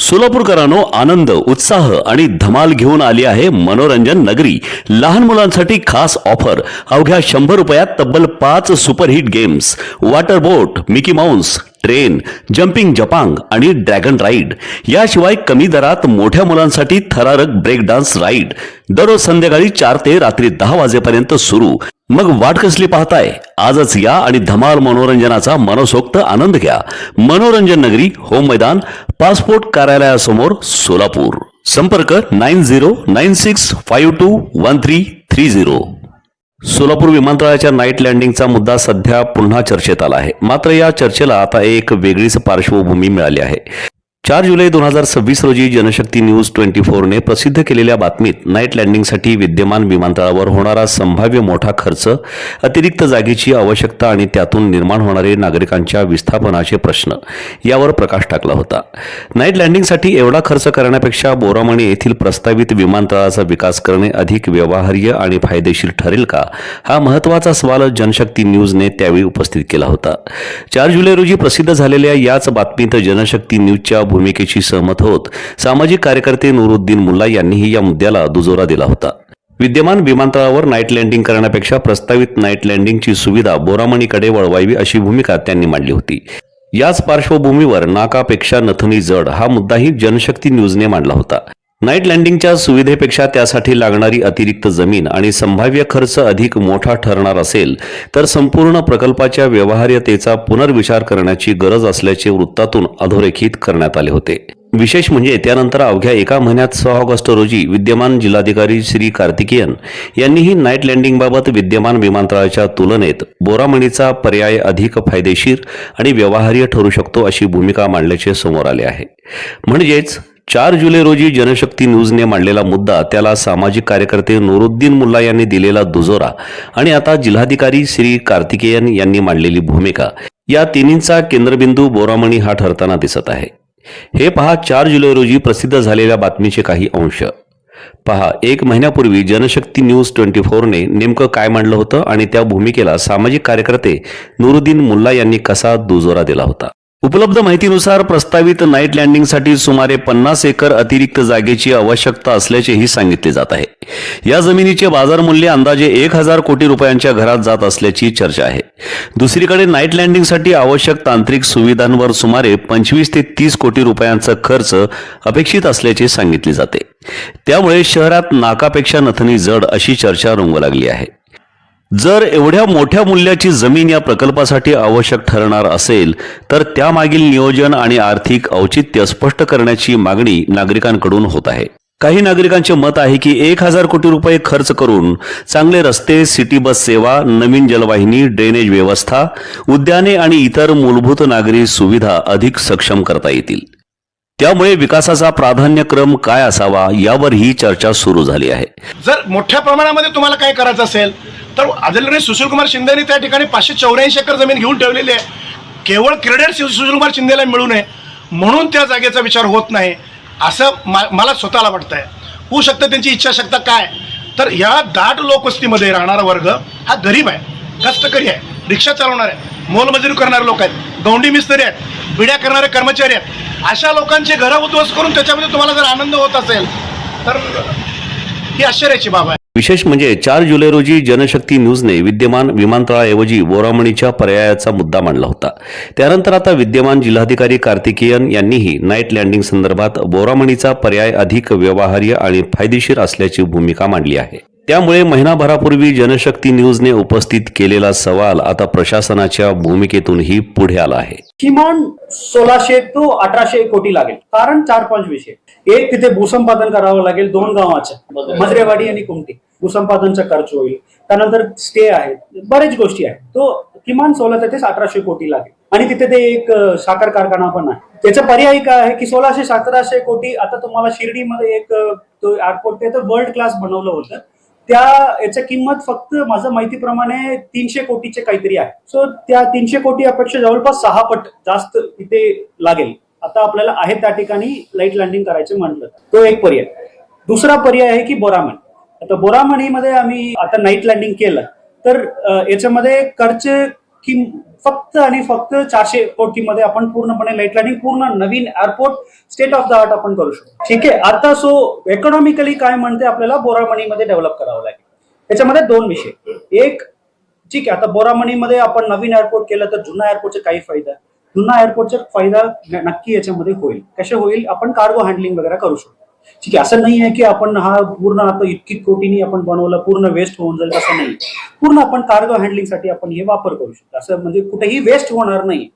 सोलापूरकरांनो, आनंद, उत्साह आणि धमाल घेऊन आली आहे मनोरंजन नगरी. लहान मुलांसाठी खास ऑफर. अवघ्या 100 रुपयात तब्बल 5 सुपरहिट गेम्स, वॉटर बोट, मिकी माउस, ट्रेन, जम्पिंग जपांग आणि ड्रॅगन राईड. याशिवाय कमी दरात मोठ्या मुलांसाठी थरारक ब्रेक डान्स राईड. दररोज संध्याकाळी 4 ते रात्री 10 वाजेपर्यंत सुरू. मग वाट कसली पाहताय? आजच या आणि धमाल मनोरंजनाचा मनसोक्त आनंद घ्या. मनोरंजन नगरी, होम मैदान, पासपोर्ट कार्यालयासमोर, सोलापूर. संपर्क 9096521330. सोलापूर विमानतळाच्या नाईट लँडिंगचा मुद्दा सध्या पुन्हा चर्चेत आला आहे. मात्र या चर्चेला आता एक वेगळीच पार्श्वभूमी मिळाली आहे. 4 जुलै 2026 रोजी जनशक्ती न्यूज 24 ने प्रसिद्ध केलेल्या बातमीत नाईट लँडिंगसाठी विद्यमान विमानतळावर होणारा संभाव्य मोठा खर्च, अतिरिक्त जागेची आवश्यकता आणि त्यातून निर्माण होणारे नागरिकांच्या विस्थापनाचे प्रश्न यावर प्रकाश टाकला होता. नाईट लँडिंगसाठी एवढा खर्च करण्यापेक्षा बोरामणी येथील प्रस्तावित विमानतळाचा विकास करणे अधिक व्यवहार्य आणि फायदेशीर ठरेल का, हा महत्त्वाचा सवाल जनशक्ती न्यूजने त्यावेळी उपस्थित केला होता. 4 जुलै रोजी प्रसिद्ध झालेल्या याच बातमीत जनशक्ती न्यूजच्या भूमिकेशी सहमत होत सामाजिक कार्यकर्ते नुरुद्दीन मुल्ला यांनीही या मुद्द्याला दुजोरा दिला होता. विद्यमान विमानतळावर नाईट लँडिंग करण्यापेक्षा प्रस्तावित नाईट लँडिंगची सुविधा बोरामणीकडे वळवावी अशी भूमिका त्यांनी मांडली होती. याच पार्श्वभूमीवर नाकापेक्षा नथनी जड हा मुद्दाही जनशक्ती न्यूजने मांडला होता. नाईट लँडिंगच्या सुविधेपेक्षा त्यासाठी लागणारी अतिरिक्त जमीन आणि संभाव्य खर्च अधिक मोठा ठरणार असेल तर संपूर्ण प्रकल्पाच्या व्यवहार्यतेचा पुनर्विचार करण्याची गरज असल्याचे वृत्तातून अधोरेखित करण्यात आले होते. विशेष म्हणजे त्यानंतर अवघ्या 1 महिन्यात 6 ऑगस्ट रोजी विद्यमान जिल्हाधिकारी श्री कार्तिकेयन यांनीही नाईट लँडिंगबाबत विद्यमान विमानतळाच्या तुलनेत बोरामणीचा पर्याय अधिक फायदेशीर आणि व्यवहार्य ठरू शकतो अशी भूमिका मांडल्याचे समोर आले आहे. म्हणजेच 4 जुलै रोजी जनशक्ती न्यूजने मांडलेला मुद्दा, त्याला सामाजिक कार्यकर्ते नुरुद्दीन मुल्ला यांनी दिलेला दुजोरा आणि आता जिल्हाधिकारी श्री कार्तिकेयन यांनी मांडलेली भूमिका, या तिन्हींचा केंद्रबिंदू बोरामणी हा ठरताना दिसत आहे. हे पहा 4 जुलै रोजी प्रसिद्ध झालेल्या बातमीचे काही अंश. पहा, 1 महिन्यापूर्वी जनशक्ती न्यूज 24 ने नेमकं काय मांडलं होतं आणि त्या भूमिकेला सामाजिक कार्यकर्ते नुरुद्दीन मुल्ला यांनी कसा दुजोरा दिला होता. उपलब्ध माहितीनुसार प्रस्तावित नाईट लँडिंगसाठी सुमारे 50 एकर अतिरिक्त जागेची आवश्यकता असल्याचेही सांगितले जात आहे. या जमिनीचे बाजार मूल्य अंदाजे 1000 कोटी रुपयांच्या घरात जात असल्याची चर्चा आहे. दुसरीकडे नाईट लँडिंगसाठी आवश्यक तांत्रिक सुविधांवर सुमारे 25 ते 30 कोटी रुपयांचा खर्च अपेक्षित असल्याचे सांगितले जाते. त्यामुळे शहरात नाकापेक्षा नथनी जड अशी चर्चा रंगू लागली आहे. जर एवढ्या मोठ्या मूल्याची जमीन या प्रकल्पासाठी आवश्यक ठरणार असेल तर त्यामागील नियोजन आणि आर्थिक औचित्य स्पष्ट करण्याची मागणी नागरिकांकडून होत आहे. काही नागरिकांचे मत आहे की 1000 कोटी रुपये खर्च करून चांगले रस्ते, सिटी बस सेवा, नवीन जलवाहिनी, ड्रेनेज व्यवस्था, उद्याने आणि इतर मूलभूत नागरी सुविधा अधिक सक्षम करता येतील. त्यामुळे विकासाचा प्राधान्यक्रम काय असावा यावर ही चर्चा सुरू झाली आहे. जर मोठ्या प्रमाणामध्ये तुम्हाला काय करायचं असेल तर आदरणीय सुशीलकुमार शिंदेने त्या ठिकाणी 584 एकर जमीन घेऊन ठेवलेली आहे. केवळ क्रेडिट सुशीलकुमार शिंदेला मिळू नये म्हणून त्या जागेचा विचार होत नाही असं मला स्वतःला वाटतंय. होऊ शकतं त्यांची इच्छाशक्ती काय, तर या दाट लोकवस्तीमध्ये राहणारा वर्ग हा गरीब आहे, कष्टकरी आहे, रिक्षा चालवणार आहे, मोलमजुरी करणारे लोक आहेत, गौंडी मिस्त्री आहेत, बिड्या करणारे कर्मचारी आहेत. अशा लोकांची घरं उद्ध्वस्त करून त्याच्यामध्ये तुम्हाला जर आनंद होत असेल तर ही आश्चर्याची बाब आहे. विशेष म्हणजे 4 जुलै रोजी जनशक्ती न्यूजने विद्यमान विमानतळाऐवजी बोरामणीच्या पर्यायाचा मुद्दा मांडला होता. त्यानंतर आता विद्यमान जिल्हाधिकारी कार्तिकेयन यांनीही नाईट लँडिंग संदर्भात बोरामणीचा पर्याय अधिक व्यवहार्य आणि फायदेशीर असल्याची भूमिका मांडली आहे. त्यामुळे महिनाभरापूर्वी जनशक्ती न्यूजने उपस्थित केलेला सवाल आता प्रशासनाच्या भूमिकेतूनही पुढे आला आहे. किमान 1600 ते 1800 कोटी लागेल. कारण 4-5 विषय. एक, तिथे भूसंपादन करावं लागेल 2 गावांचं, मजरेवाडी आणि कुमटी. भूसंपादनचा खर्च होईल, त्यानंतर स्टे आहे, बरेच गोष्टी आहेत. तो किमान 1600 ते 1800 कोटी लागेल. आणि तिथे ते एक साखर कारखाना पण आहे. त्याचा पर्याय काय आहे की 1600-1700 कोटी. आता तुम्हाला शिर्डीमध्ये एक तो एअरपोर्ट ते वर्ल्ड क्लास बनवलं होतं, त्या याची किंमत फक्त माझ्या माहितीप्रमाणे 300 कोटीचे काहीतरी आहे. सो त्या 300 कोटी अपेक्षा जवळपास 6 पट जास्त इथे लागेल. आता आपल्याला आहे त्या ठिकाणी लाईट लँडिंग करायचं म्हणलं तो एक पर्याय. दुसरा पर्याय आहे की बोरामणी. आता बोरामणीमध्ये आम्ही आता नाईट लँडिंग केलं तर याच्यामध्ये खर्च फक्त आणि फक्त 400 कोटीमध्ये आपण पूर्णपणे लाईट लँडिंग पूर्ण नवीन airport state of the art आपण करू शकतो. ठीक आहे. आता सो इकॉनॉमिकली काय म्हणते आपल्याला बोरामणीमध्ये डेव्हलप करावं लागेल. त्याच्यामध्ये दोन विषय. एक, ठीक आहे, आता बोरामणीमध्ये आपण नवीन एअरपोर्ट केलं तर जुना एअरपोर्टचे काही फायदा, जुना एअरपोर्टचा फायदा नक्की याच्यामध्ये होईल. कसे होईल? आपण कार्गो हँडलिंग वगैरे करू शकतो. ठीक आहे. असं नाही आहे की आपण हा पूर्ण आता इतकी कोटीनी आपण बनवलं पूर्ण वेस्ट होऊन जाईल, असं नाही. पूर्ण आपण कार्गो हँडलिंगसाठी आपण हे वापर करू शकतो. असं म्हणजे कुठेही वेस्ट होणार नाही.